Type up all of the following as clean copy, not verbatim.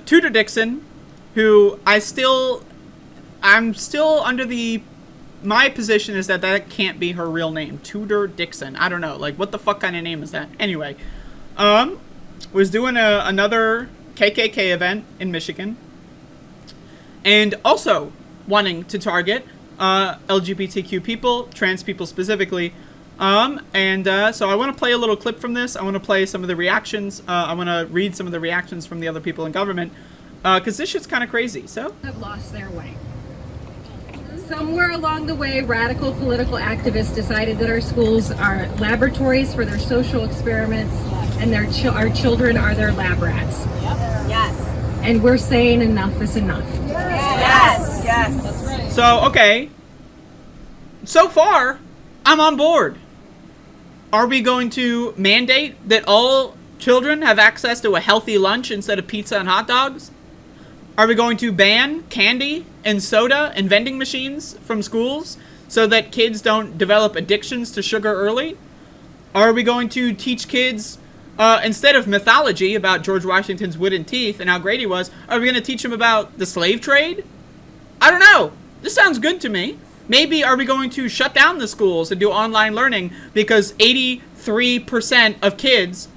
Tudor Dixon, who I'm still under my position is that can't be her real name. Tudor Dixon. I don't know. Like, what the fuck kind of name is that? Anyway, was doing another KKK event in Michigan, and also wanting to target LGBTQ people, trans people specifically. So I want to play a little clip from this. I want to play some of the reactions. I want to read some of the reactions from the other people in government, because this shit's kind of crazy. So have lost their way. Somewhere along the way, radical political activists decided that our schools are laboratories for their social experiments, and our children are their lab rats. Yep. Yes. And we're saying enough is enough. Yes. Yes. That's right. So, okay. So far, I'm on board. Are we going to mandate that all children have access to a healthy lunch instead of pizza and hot dogs? Are we going to ban candy and soda and vending machines from schools so that kids don't develop addictions to sugar early? Are we going to teach kids, instead of mythology about George Washington's wooden teeth and how great he was, are we going to teach them about the slave trade? I don't know. This sounds good to me. Maybe are we going to shut down the schools and do online learning because 83% of kids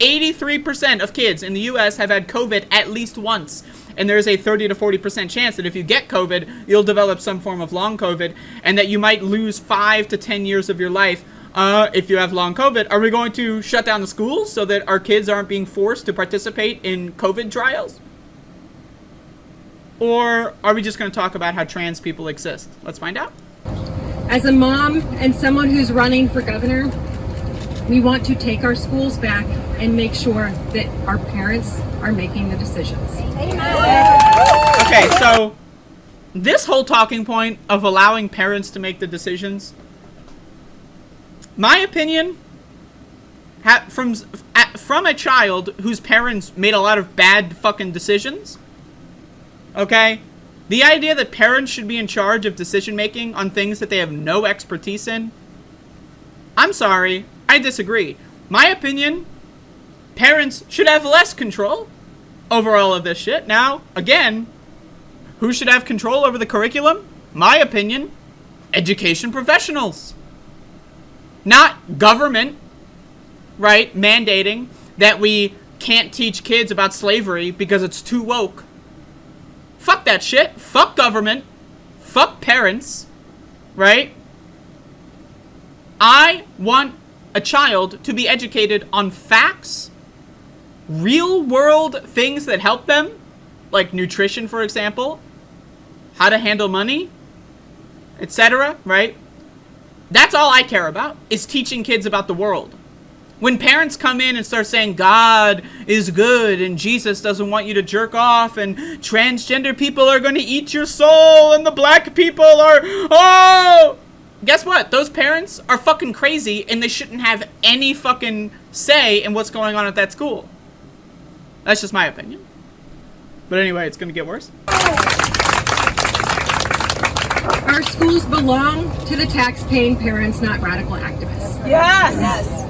in the U.S. have had COVID at least once. And there's a 30 to 40% chance that if you get COVID, you'll develop some form of long COVID, and that you might lose 5 to 10 years of your life if you have long COVID. Are we going to shut down the schools so that our kids aren't being forced to participate in COVID trials? Or are we just going to talk about how trans people exist? Let's find out. As a mom and someone who's running for governor, we want to take our schools back and make sure that our parents are making the decisions. Okay, so this whole talking point of allowing parents to make the decisions, my opinion, from a child whose parents made a lot of bad fucking decisions, okay, the idea that parents should be in charge of decision making on things that they have no expertise in, I'm sorry, I disagree. My opinion, parents should have less control over all of this shit. Now, again, who should have control over the curriculum? My opinion, education professionals. Not government, right, mandating that we can't teach kids about slavery because it's too woke. Fuck that shit. Fuck government. Fuck parents, right? I want a child to be educated on facts, real world things that help them, like nutrition, for example, how to handle money, etc., right? That's all I care about, is teaching kids about the world. When parents come in and start saying God is good and Jesus doesn't want you to jerk off and transgender people are going to eat your soul and the black people are, oh, guess what? Those parents are fucking crazy and they shouldn't have any fucking say in what's going on at that school. That's just my opinion. But anyway, it's going to get worse. Our schools belong to the tax-paying parents, not radical activists. Yes. Yes.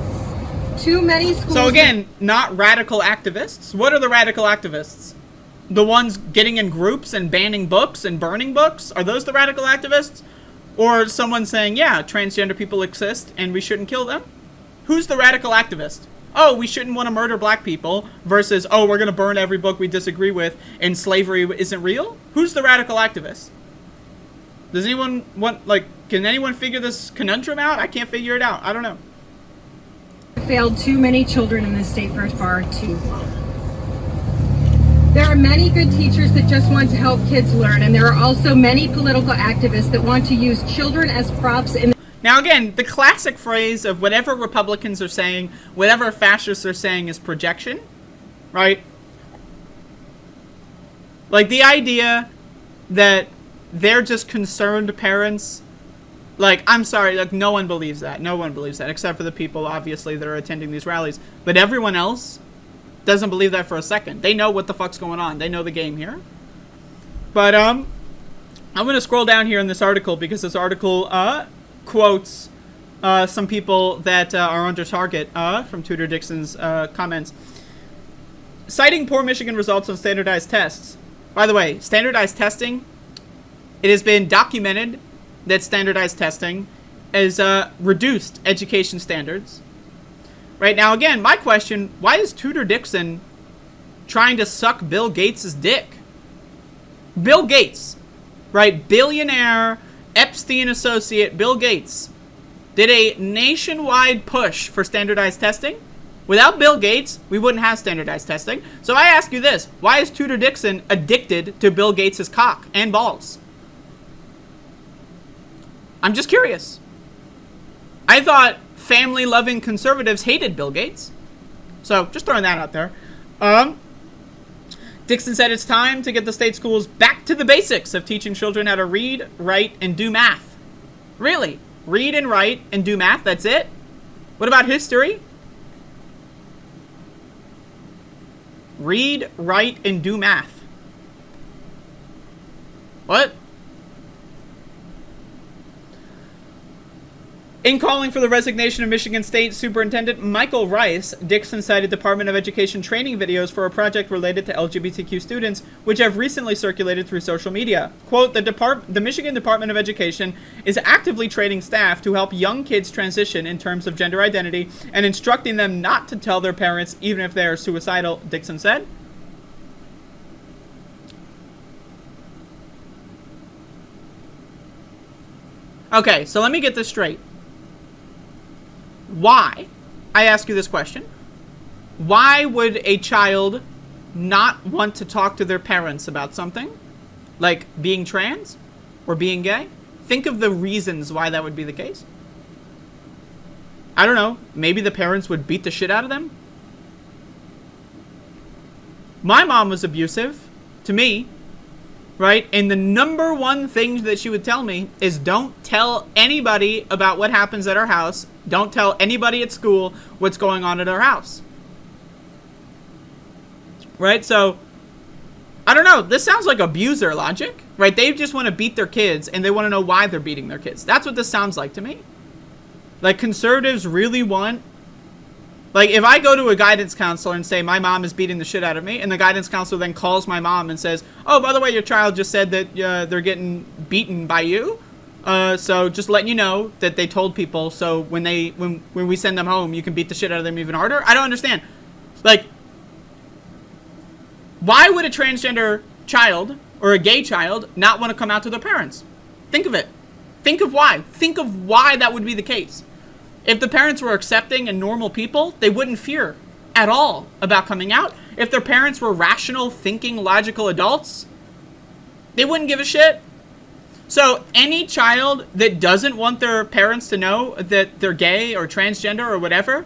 Too many schools... So again, not radical activists. What are the radical activists? The ones getting in groups and banning books and burning books? Are those the radical activists? Or someone saying, yeah, transgender people exist and we shouldn't kill them? Who's the radical activist? Oh, we shouldn't want to murder black people versus, oh, we're going to burn every book we disagree with and slavery isn't real? Who's the radical activist? Does anyone want, like, can anyone figure this conundrum out? I can't figure it out. I don't know. Failed too many children in this state for far too long. There are many good teachers that just want to help kids learn, and there are also many political activists that want to use children as props in... Now again, the classic phrase of whatever Republicans are saying, whatever fascists are saying is projection, right? Like the idea that they're just concerned parents. Like, I'm sorry, like, no one believes that. No one believes that, except for the people, obviously, that are attending these rallies. But everyone else doesn't believe that for a second. They know what the fuck's going on. They know the game here. But, I'm going to scroll down here in this article, because this article, quotes, some people that are under target, from Tudor Dixon's, comments. Citing poor Michigan results on standardized tests, By the way, standardized testing, it has been documented that standardized testing has reduced education standards. Right now, again, my question, why is Tudor Dixon trying to suck Bill Gates' dick? Bill Gates, right? Billionaire, Epstein associate Bill Gates did a nationwide push for standardized testing. Without Bill Gates, we wouldn't have standardized testing. So I ask you this, why is Tudor Dixon addicted to Bill Gates' cock and balls? I'm just curious. I thought family-loving conservatives hated Bill Gates. So, just throwing that out there. Dixon said it's time to get the state schools back to the basics of teaching children how to read, write, and do math. Really? Read and write and do math? That's it? What about history? Read, write, and do math. What? In calling for the resignation of Michigan State Superintendent Michael Rice, Dixon cited Department of Education training videos for a project related to LGBTQ students, which have recently circulated through social media. Quote, the Michigan Department of Education is actively training staff to help young kids transition in terms of gender identity and instructing them not to tell their parents even if they are suicidal, Dixon said. Okay, so let me get this straight. Why? I ask you this question. Why would a child not want to talk to their parents about something? Like being trans or being gay? Think of the reasons why that would be the case. I don't know. Maybe the parents would beat the shit out of them? My mom was abusive to me, right? And the number one thing that she would tell me is don't tell anybody about what happens at our house. Don't tell anybody at school what's going on at our house. Right? So, I don't know. This sounds like abuser logic, right? They just want to beat their kids and they want to know why they're beating their kids. That's what this sounds like to me. Like conservatives really want, like if I go to a guidance counselor and say my mom is beating the shit out of me, and the guidance counselor then calls my mom and says, oh, by the way, your child just said that they're getting beaten by you. So just letting you know that they told people, so when we send them home, you can beat the shit out of them even harder. I don't understand. Like, why would a transgender child or a gay child not want to come out to their parents? Think of it. Think of why. Think of why that would be the case. If the parents were accepting and normal people, they wouldn't fear at all about coming out. If their parents were rational, thinking, logical adults, they wouldn't give a shit. So any child that doesn't want their parents to know that they're gay or transgender or whatever,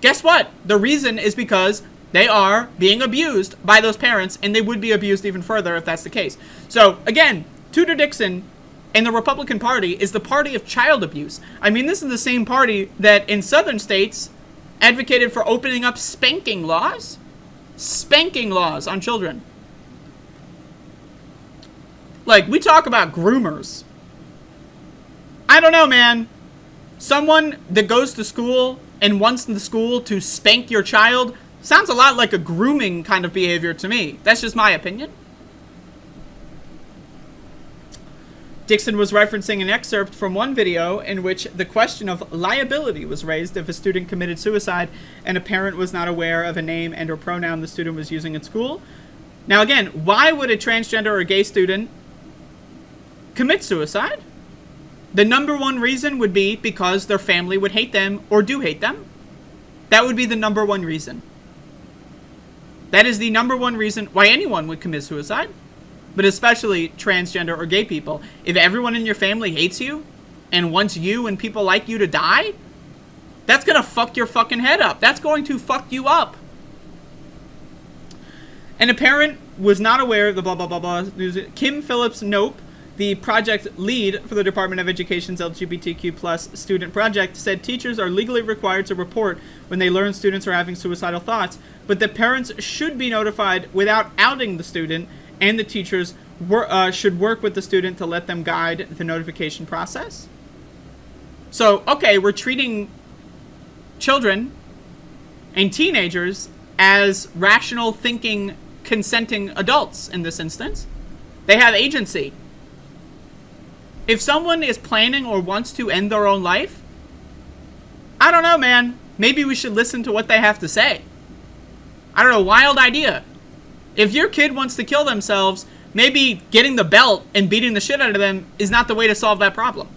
guess what? The reason is because they are being abused by those parents, and they would be abused even further if that's the case. So again, Tudor Dixon and the Republican Party is the party of child abuse. I mean, this is the same party that in southern states advocated for opening up spanking laws on children. Like, we talk about groomers. I don't know, man. Someone that goes to school and wants the school to spank your child sounds a lot like a grooming kind of behavior to me. That's just my opinion. Dixon was referencing an excerpt from one video in which the question of liability was raised if a student committed suicide and a parent was not aware of a name and or pronoun the student was using at school. Now again, why would a transgender or a gay student commit suicide? The number one reason would be because their family would hate them or do hate them. That would be the number one reason. That is the number one reason why anyone would commit suicide, but especially transgender or gay people. If everyone in your family hates you and wants you and people like you to die, that's gonna fuck your fucking head up. That's going to fuck you up. And a parent was not aware of the blah, blah, blah, blah. Kim Phillips Nope, the project lead for the Department of Education's LGBTQ+ student project, said teachers are legally required to report when they learn students are having suicidal thoughts, but that parents should be notified without outing the student, and the teachers should work with the student to let them guide the notification process. So, okay, we're treating children and teenagers as rational thinking consenting adults in this instance. They have agency. If someone is planning or wants to end their own life, I don't know, man. Maybe we should listen to what they have to say. I don't know, wild idea. If your kid wants to kill themselves, maybe getting the belt and beating the shit out of them is not the way to solve that problem.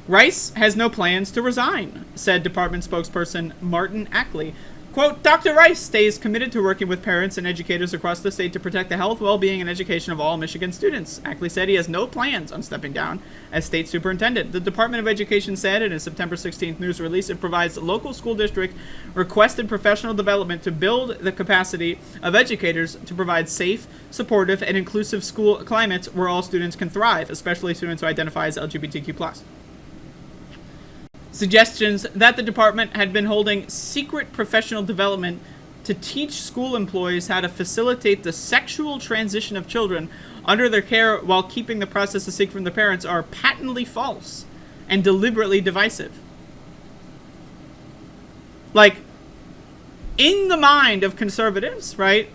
Rice has no plans to resign, said department spokesperson Martin Ackley. Quote, Dr. Rice stays committed to working with parents and educators across the state to protect the health, well-being, and education of all Michigan students. Ackley said he has no plans on stepping down as state superintendent. The Department of Education said in a September 16th news release it provides local school district requested professional development to build the capacity of educators to provide safe, supportive, and inclusive school climates where all students can thrive, especially students who identify as LGBTQ+. Suggestions that the department had been holding secret professional development to teach school employees how to facilitate the sexual transition of children under their care while keeping the process a secret from the parents are patently false and deliberately divisive. Like, in the mind of conservatives, right?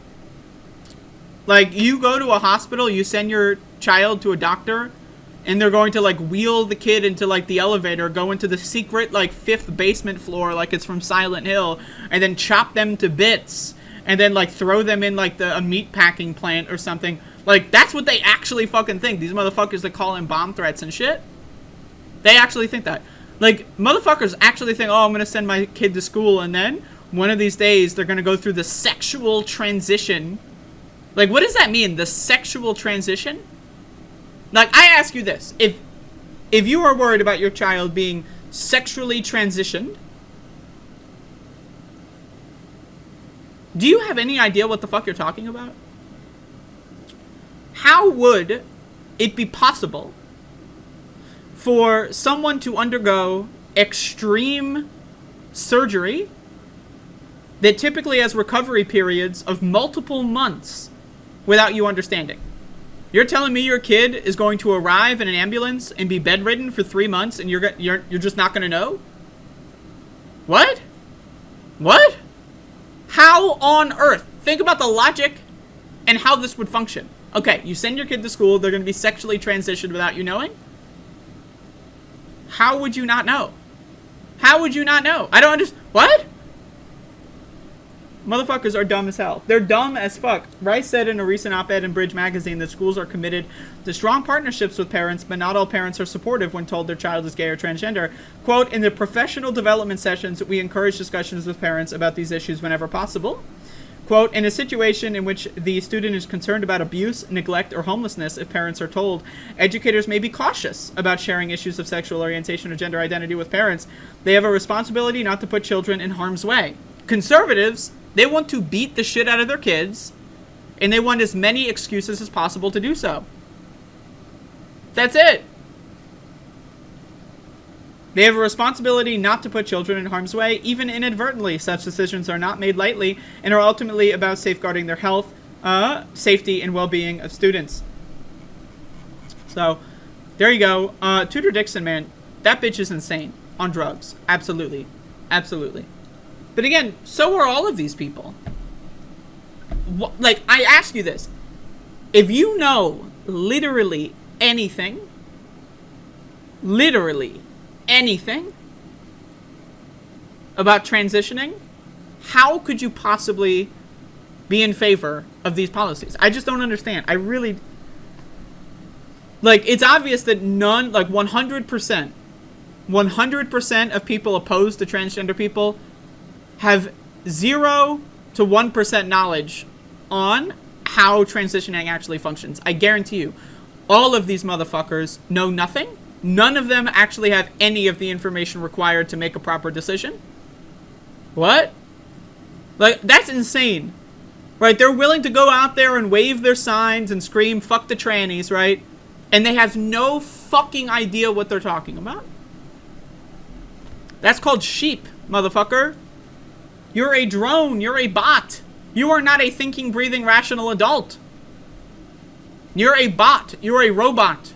Like, you go to a hospital, you send your child to a doctor, and they're going to, like, wheel the kid into, like, the elevator, go into the secret, like, 5th basement floor, like it's from Silent Hill, and then chop them to bits, and then, like, throw them in, like, a meat packing plant or something. Like, that's what they actually fucking think. These motherfuckers that call in bomb threats and shit, they actually think that. Like, motherfuckers actually think, oh, I'm gonna send my kid to school, and then one of these days they're gonna go through the sexual transition. Like, what does that mean, the sexual transition? Like, I ask you this. If you are worried about your child being sexually transitioned, do you have any idea what the fuck you're talking about? How would it be possible for someone to undergo extreme surgery that typically has recovery periods of multiple months without you understanding? You're telling me your kid is going to arrive in an ambulance and be bedridden for 3 months and you're just not going to know? What? What? How on earth? Think about the logic and how this would function. Okay, you send your kid to school, they're going to be sexually transitioned without you knowing? How would you not know? How would you not know? I don't understand. What? Motherfuckers are dumb as hell. They're dumb as fuck. Rice said in a recent op-ed in Bridge magazine that schools are committed to strong partnerships with parents, but not all parents are supportive when told their child is gay or transgender. Quote, in the professional development sessions, we encourage discussions with parents about these issues whenever possible. Quote, in a situation in which the student is concerned about abuse, neglect, or homelessness, if parents are told, educators may be cautious about sharing issues of sexual orientation or gender identity with parents. They have a responsibility not to put children in harm's way. Conservatives, they want to beat the shit out of their kids, and they want as many excuses as possible to do so. That's it. They have a responsibility not to put children in harm's way, even inadvertently. Such decisions are not made lightly and are ultimately about safeguarding their health, safety, and well-being of students. So, there you go. Tudor Dixon, man, that bitch is insane. On drugs. Absolutely. Absolutely. But again, so are all of these people. Like, I ask you this. If you know literally anything about transitioning, how could you possibly be in favor of these policies? I just don't understand. I really... Like, it's obvious that 100% of people opposed to transgender people have 0 to 1% knowledge on how transitioning actually functions. I guarantee you, all of these motherfuckers know nothing. None of them actually have any of the information required to make a proper decision. What? Like, that's insane. Right? They're willing to go out there and wave their signs and scream, fuck the trannies, right? And they have no fucking idea what they're talking about. That's called sheep, motherfucker. You're a drone. You're a bot. You are not a thinking, breathing, rational adult. You're a bot. You're a robot.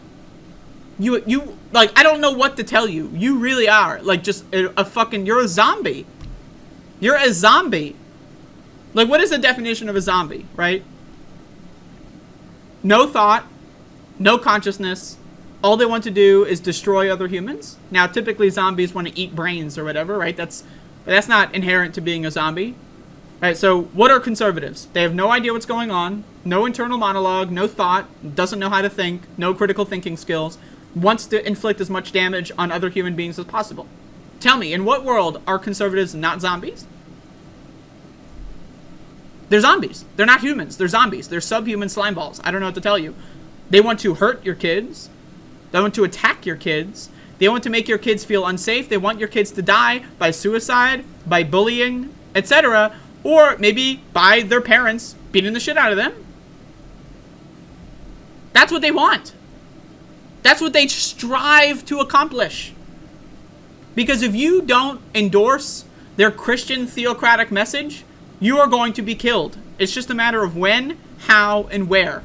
You, like, I don't know what to tell you. You really are. Like, just a fucking, you're a zombie. You're a zombie. Like, what is the definition of a zombie, right? No thought, no consciousness. All they want to do is destroy other humans. Now, typically zombies want to eat brains or whatever, right? That's not inherent to being a zombie. Right, so what are conservatives? They have no idea what's going on, no internal monologue, no thought, doesn't know how to think, no critical thinking skills, wants to inflict as much damage on other human beings as possible. Tell me, in what world are conservatives not zombies? They're zombies. They're not humans. They're zombies. They're subhuman slime balls. I don't know what to tell you. They want to hurt your kids. They want to attack your kids. They want to make your kids feel unsafe. They want your kids to die by suicide, by bullying, etc., or maybe by their parents beating the shit out of them. That's what they want. That's what they strive to accomplish. Because if you don't endorse their Christian theocratic message, you are going to be killed. It's just a matter of when, how, and where.